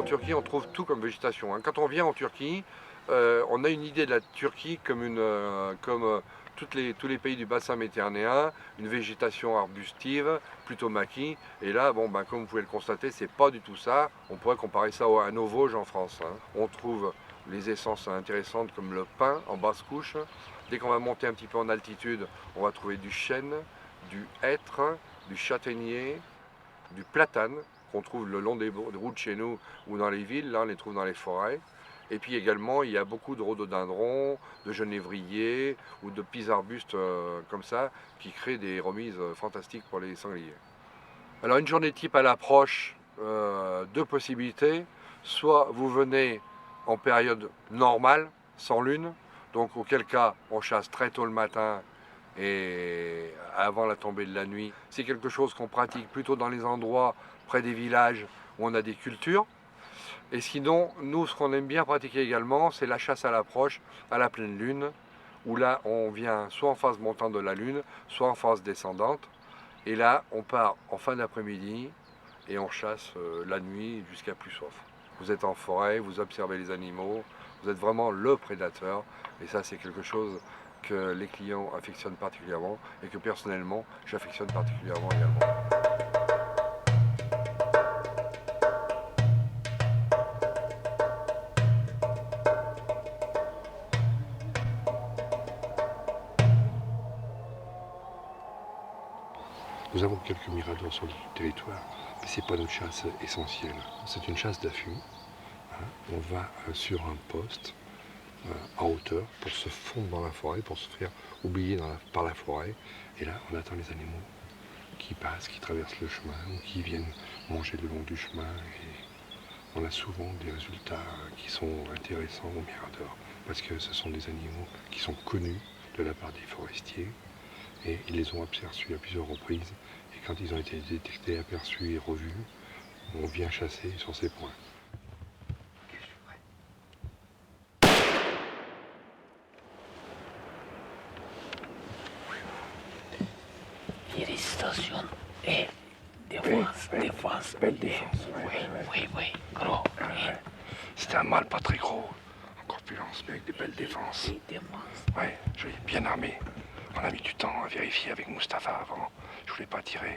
en Turquie, on trouve tout comme végétation. Hein. Quand on vient en Turquie, on a une idée de la Turquie comme, tous les pays du bassin méditerranéen, une végétation arbustive, plutôt maquis. Et là, bon, ben, comme vous pouvez le constater, c'est pas du tout ça. On pourrait comparer ça à nos Vosges en France. Hein. On trouve les essences intéressantes comme le pin en basse couche. Dès qu'on va monter un petit peu en altitude, on va trouver du chêne, du hêtre, du châtaignier, du platane qu'on trouve le long des routes chez nous ou dans les villes. Là, on les trouve dans les forêts. Et puis également, il y a beaucoup de rhododendrons, de genévriers ou de petits arbustes comme ça qui créent des remises fantastiques pour les sangliers. Alors une journée type à l'approche, deux possibilités. Soit vous venez en période normale, sans lune, donc auquel cas on chasse très tôt le matin et avant la tombée de la nuit. C'est quelque chose qu'on pratique plutôt dans les endroits près des villages où on a des cultures. Et sinon, nous, ce qu'on aime bien pratiquer également, c'est la chasse à l'approche, à la pleine lune, où là, on vient soit en phase montante de la lune, soit en phase descendante. Et là, on part en fin d'après-midi et on chasse la nuit jusqu'à plus soif. Vous êtes en forêt, vous observez les animaux, vous êtes vraiment le prédateur. Et ça, c'est quelque chose que les clients affectionnent particulièrement et que personnellement, j'affectionne particulièrement également. Nous avons quelques miradors sur le territoire, mais ce n'est pas notre chasse essentielle. C'est une chasse d'affût. Hein. On va sur un poste en hauteur pour se fondre dans la forêt, pour se faire oublier par la forêt. Et là, on attend les animaux qui passent, qui traversent le chemin ou qui viennent manger le long du chemin. Et on a souvent des résultats qui sont intéressants au mirador parce que ce sont des animaux qui sont connus de la part des forestiers. Et ils les ont aperçus à plusieurs reprises. Et quand ils ont été détectés, aperçus et revus, on vient chasser sur ces points. Félicitations et défense. Belle défense. Oui, gros. C'était un mâle pas très gros, en corpulence, mais avec des belles défenses. Ouais, joli, bien armé. On a mis du temps à vérifier avec Mustapha avant. Je voulais pas tirer.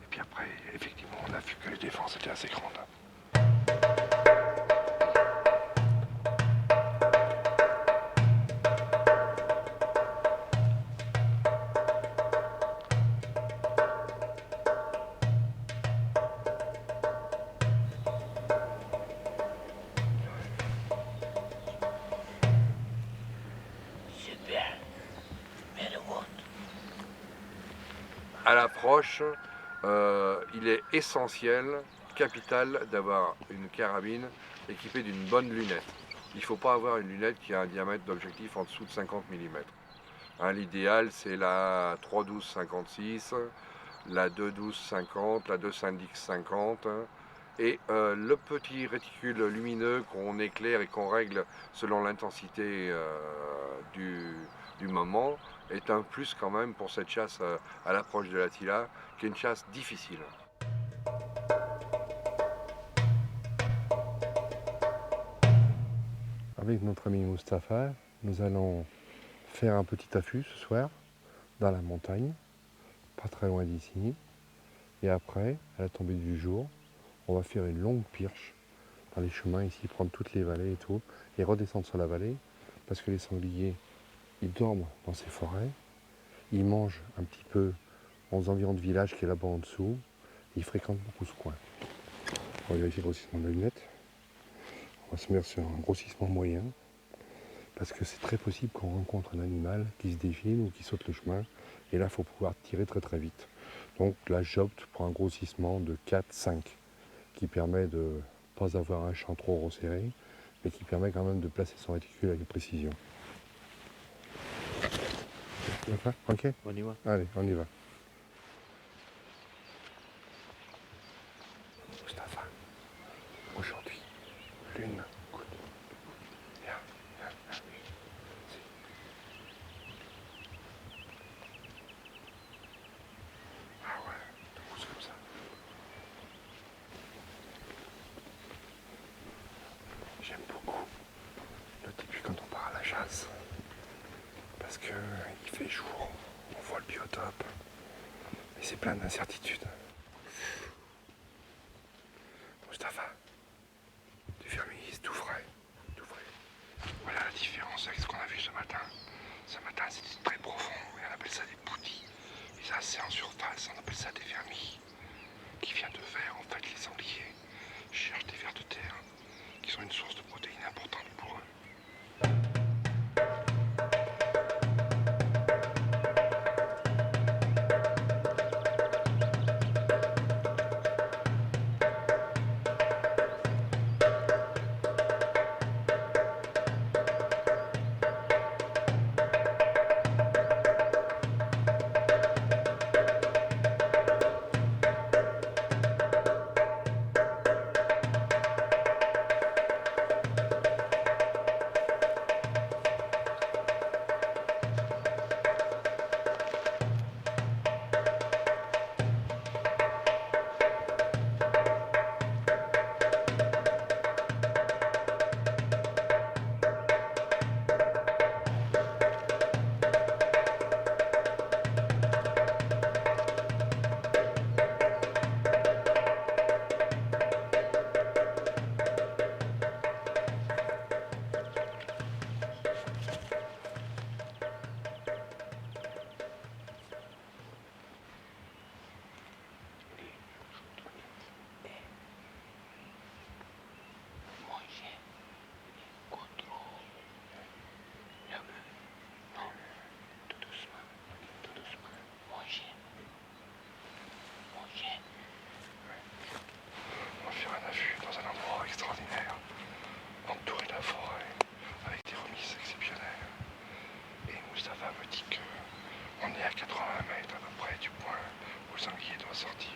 Et puis après, effectivement, on a vu que les défenses étaient assez grandes. Super. Very good. À l'approche, il est essentiel, capital, d'avoir une carabine équipée d'une bonne lunette. Il ne faut pas avoir une lunette qui a un diamètre d'objectif en dessous de 50 mm. Hein, l'idéal, c'est la 312-56, la 212-50, la 210-50 et le petit réticule lumineux qu'on éclaire et qu'on règle selon l'intensité du moment est un plus quand même pour cette chasse à l'approche de l'Attila, qui est une chasse difficile. Avec notre ami Mustapha, nous allons faire un petit affût ce soir dans la montagne, pas très loin d'ici. Et après, à la tombée du jour, on va faire une longue pirche dans les chemins ici, prendre toutes les vallées et tout, et redescendre sur la vallée, parce que les sangliers, ils dorment dans ces forêts, ils mangent un petit peu aux environs de village qui est là-bas en dessous, et ils fréquentent beaucoup ce coin. On va vérifier le grossissement de la lunette. On va se mettre sur un grossissement moyen, parce que c'est très possible qu'on rencontre un animal qui se défile ou qui saute le chemin, et là, il faut pouvoir tirer très très vite. Donc là, j'opte pour un grossissement de 4-5, qui permet de ne pas avoir un champ trop resserré, mais qui permet quand même de placer son réticule avec précision. D'accord ? Ok ? On y va. Allez, on y va. Mustapha, aujourd'hui, lune. Viens, viens, viens. Ah ouais, tu pousses comme ça. parce qu'il fait jour, on voit le biotope, et c'est plein d'incertitudes. Mustapha, du vermis tout frais, tout frais. Voilà la différence avec ce qu'on a vu ce matin. Ce matin c'était très profond, et on appelle ça des boutis. Et ça c'est en surface, on appelle ça des vermis. Qui vient de verre, en fait les sangliers cherchent des vers de terre, qui sont une source de protéines importante pour eux. Manger. Contrôle. Le mur. Non. Tout doucement. Tout doucement. Manger. Manger. On va faire un affût dans un endroit extraordinaire, entouré de la forêt, avec des remises exceptionnelles. Et Mustapha me dit qu'on est à 80 mètres à peu près du point où le sanglier doit sortir.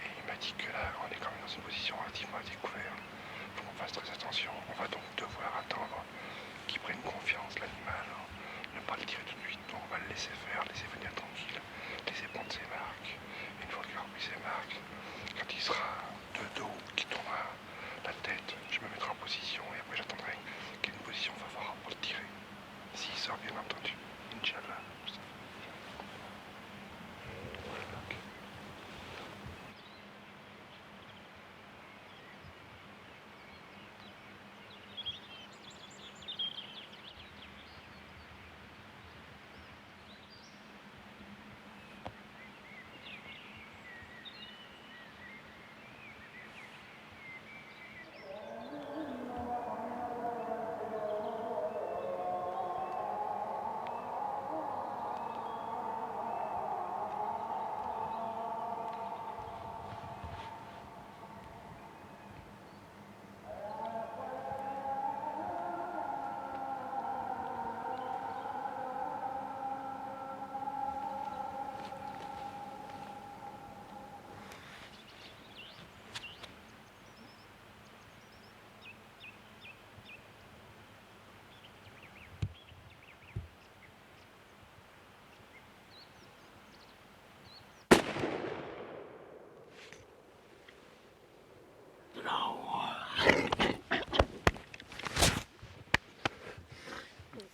Et il m'a dit que là, on est quand même dans une position relativement à découvert. Il faut qu'on fasse très attention. On va donc devoir attendre qu'il prenne confiance, l'animal. Ne pas le tirer tout de suite. Donc on va le laisser faire, laisser venir tranquille, laisser prendre ses marques. Une fois qu'il aura pris ses marques, quand il sera de dos, qu'il tournera la tête, je me mettrai en position et après j'attendrai qu'il y ait une position favorable pour le tirer. S'il sort, bien entendu. Inch'Allah.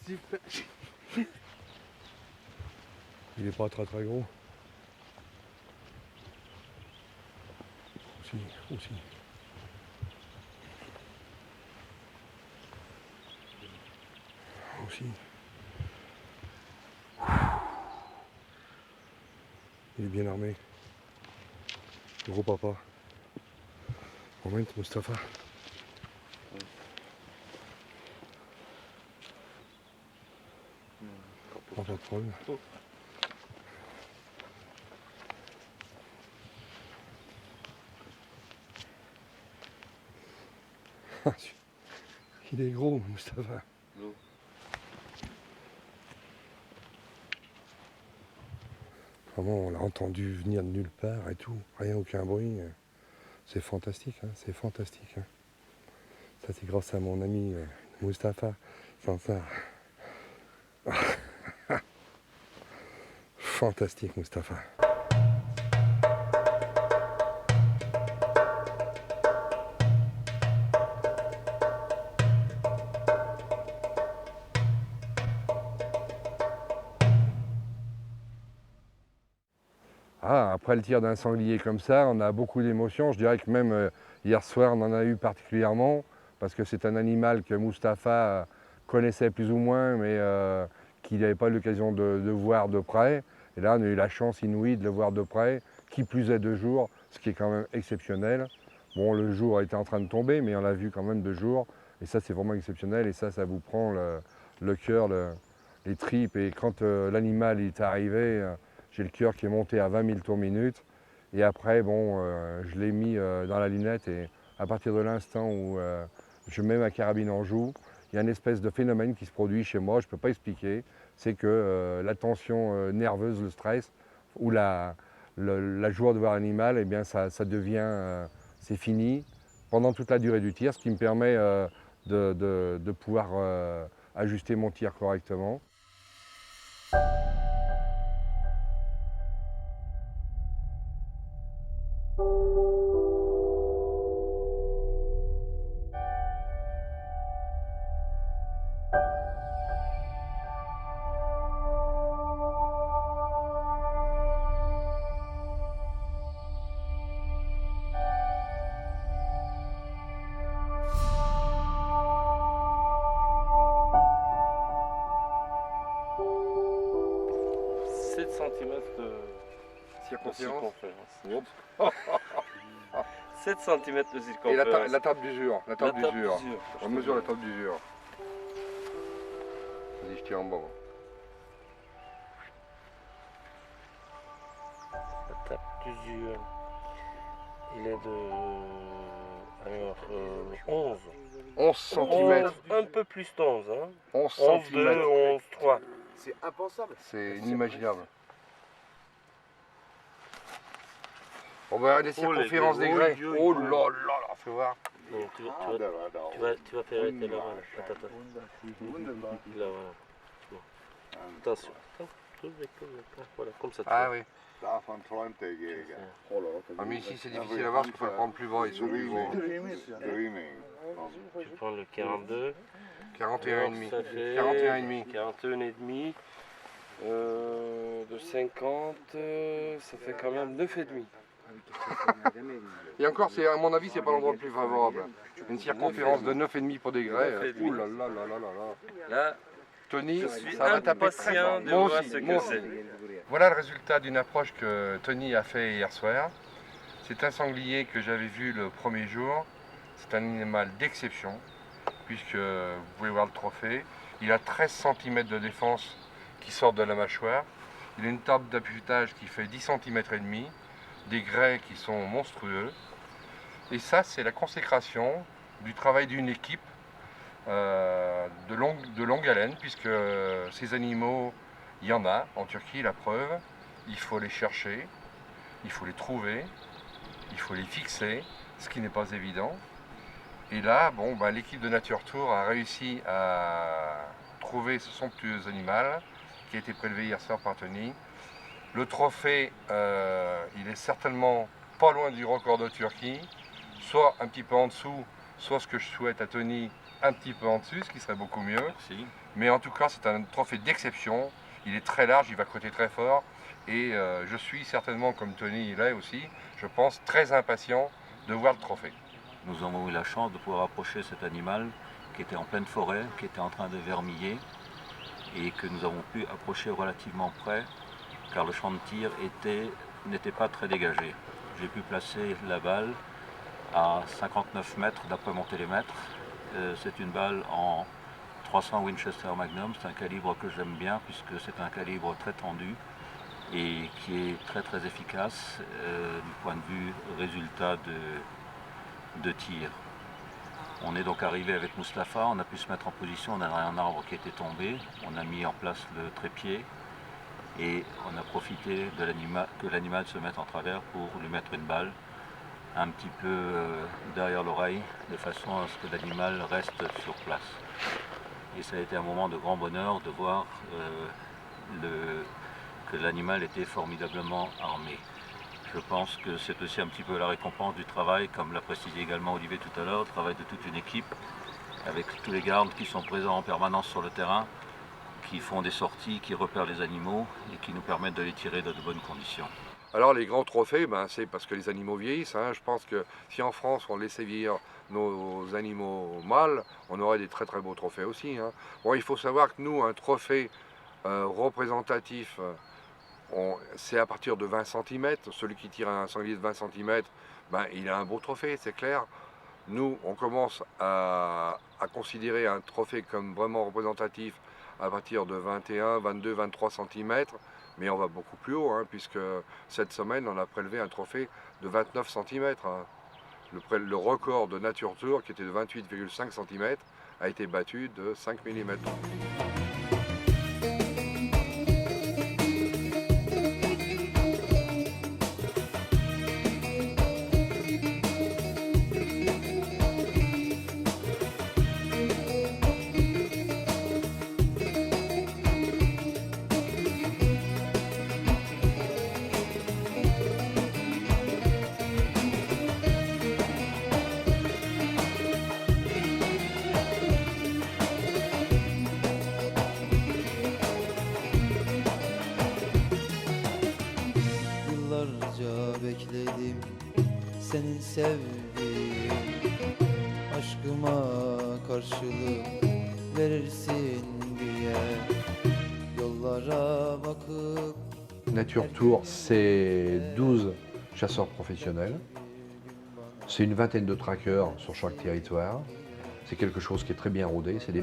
Super. Il est pas très très gros. Aussi, aussi. Aussi. Il est bien armé. Gros papa. Moment, Mustapha. Pas de problème. Il est gros, Mustapha. Vraiment, on l'a entendu venir de nulle part et tout. Rien, aucun bruit. C'est fantastique, hein, c'est fantastique. Hein. Ça, c'est grâce à mon ami Mustapha. Sans ça. Fantastique, Mustapha. Ah, après le tir d'un sanglier comme ça, on a beaucoup d'émotions. Je dirais que même hier soir, on en a eu particulièrement, parce que c'est un animal que Mustapha connaissait plus ou moins, mais qu'il n'avait pas eu l'occasion de voir de près. Et là, on a eu la chance inouïe de le voir de près, qui plus est de jour, ce qui est quand même exceptionnel. Bon, le jour était en train de tomber, mais on l'a vu quand même de jour. Et ça, c'est vraiment exceptionnel. Et ça vous prend le cœur, les tripes. Et quand l'animal est arrivé, j'ai le cœur qui est monté à 20 000 tours minute. Et après, bon, je l'ai mis dans la lunette. Et à partir de l'instant où je mets ma carabine en joue, il y a une espèce de phénomène qui se produit chez moi, je ne peux pas expliquer. C'est que la tension nerveuse, le stress, ou la joie de voir l'animal, eh bien ça devient, c'est fini pendant toute la durée du tir, ce qui me permet de pouvoir ajuster mon tir correctement. 7 cm de Circonférence. circonférence. 7 cm de Et circonférence. la table d'usure. La table d'usure. d'usure. On mesure la table d'usure. Vas-y, je tire en bas. La table d'usure, il est de alors, 11. 11 cm. Un peu plus d'11. Hein. 11 11, 2, cm. 11, 3. C'est impensable. C'est inimaginable. On va les circonférences des grès. Oh là là, fais voir. Non, tu vas faire arrêter là, voilà. Attends. Là, voilà. Bon. Attention. Voilà, comme ça. Ah oui. Davon träumt der Jäger. Ah, mais ici c'est difficile à voir parce qu'il faut le prendre plus bas, ils sont plus gros. Dreaming. Tu prends le 42. 41,5. Ça fait 41,5. 41,5. De 50, ça fait quand même 9,5. Et encore, à mon avis, c'est pas l'endroit le plus favorable. Une circonférence de 9,5 pour des grès. Ouh là là là là là là. Là, Tony, je suis ça va taper très fort. impatient de Moi voir aussi, ce moi que aussi. c'est. Voilà le résultat d'une approche que Tony a fait hier soir. C'est un sanglier que j'avais vu le premier jour. C'est un animal d'exception, puisque vous pouvez voir le trophée. Il a 13 cm de défense qui sortent de la mâchoire. Il a une table d'affûtage qui fait 10 cm et demi, des grès qui sont monstrueux. Et ça, c'est la consécration du travail d'une équipe de longue haleine, puisque ces animaux, il y en a en Turquie, la preuve. Il faut les chercher, il faut les trouver, il faut les fixer, ce qui n'est pas évident. Et là, bon, l'équipe de Nature Tour a réussi à trouver ce somptueux animal qui a été prélevé hier soir par Tony. Le trophée, il est certainement pas loin du record de Turquie, soit un petit peu en dessous, soit ce que je souhaite à Tony, un petit peu en dessus, ce qui serait beaucoup mieux. Merci. Mais en tout cas, c'est un trophée d'exception. Il est très large, il va côté très fort. Et je suis certainement, comme Tony il est aussi, je pense, très impatient de voir le trophée. Nous avons eu la chance de pouvoir approcher cet animal qui était en pleine forêt, qui était en train de vermiller et que nous avons pu approcher relativement près car le champ de tir n'était pas très dégagé. J'ai pu placer la balle à 59 mètres d'après mon télémètre. C'est une balle en 300 Winchester Magnum, c'est un calibre que j'aime bien puisque c'est un calibre très tendu et qui est très très efficace du point de vue résultat de tir. On est donc arrivé avec Mustapha, on a pu se mettre en position, on avait un arbre qui était tombé, on a mis en place le trépied et on a profité que l'animal se mette en travers pour lui mettre une balle un petit peu derrière l'oreille de façon à ce que l'animal reste sur place. Et ça a été un moment de grand bonheur de voir que l'animal était formidablement armé. Je pense que c'est aussi un petit peu la récompense du travail, comme l'a précisé également Olivier tout à l'heure, le travail de toute une équipe, avec tous les gardes qui sont présents en permanence sur le terrain, qui font des sorties, qui repèrent les animaux et qui nous permettent de les tirer dans de bonnes conditions. Alors les grands trophées, c'est parce que les animaux vieillissent. Hein. Je pense que si en France on laissait vieillir nos animaux mâles, on aurait des très très beaux trophées aussi. Hein. Bon, il faut savoir que nous, un trophée représentatif, c'est à partir de 20 cm. Celui qui tire un sanglier de 20 cm, il a un beau trophée, c'est clair. Nous, on commence à considérer un trophée comme vraiment représentatif à partir de 21, 22, 23 cm. Mais on va beaucoup plus haut, hein, puisque cette semaine, on a prélevé un trophée de 29 cm. Hein. Le record de Nature Tour, qui était de 28,5 cm, a été battu de 5 mm. Yıllarca bekledim senin sevdiğin aşkıma karşılık verirsin diye yollara bakıp. Nature Tour, c'est 12 chasseurs professionnels. C'est une vingtaine de trackers sur chaque territoire. C'est quelque chose qui est très bien rodé. C'est des